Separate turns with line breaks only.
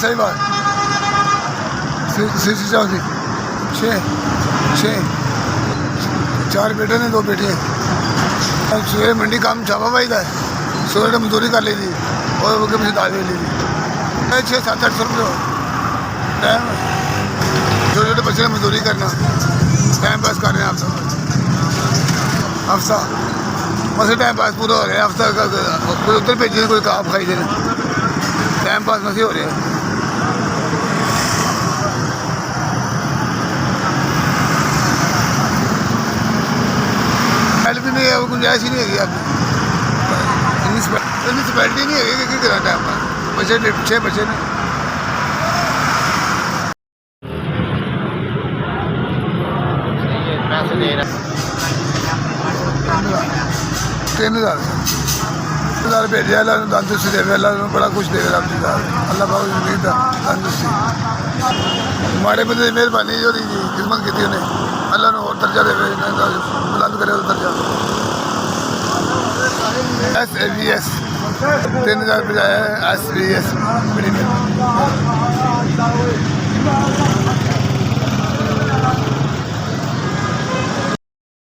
सही बात। सीसी चौधरी 6 4 बेटे ने 2 बेटियाँ। सवेरे मंडी काम छापा पाई का है, सवेरे मजदूरी कर ली थी और मुझे दाल ले ली थी। 600-700-800 रुपये टाइम। छोटे छोटे बच्चे ने मजदूरी करना, टाइम पास कर रहे हैं आप सब। हफ्ता बस टाइम पास पूरा हो रहा है। हफ्ता कोई उधर भेजे कोई आप खाई देना, टाइम पास मसी हो रहा है। हेल्प भी नहीं है, गुंजाइश ही नहीं है। म्यूनसिपैलिटी नहीं है कि करा टाइम पास। बच्चे 6 बच्चे ने।
पैसे दे रहा
3,000 भेजे। अल्लाह तंदुरुस्ती देवे, अल्लाह बड़ा कुछ देवे। रब जी अल्लाह बाबू जिंदगी का तंदुरुस्ती। माड़े बंदे की मेहरबानी जो खिदमत की उन्हें, अल्लाह ने और दर्जा देवे, बुलंद करे दर्जा। SAVS 3,000 बजाया है। SVS बड़ी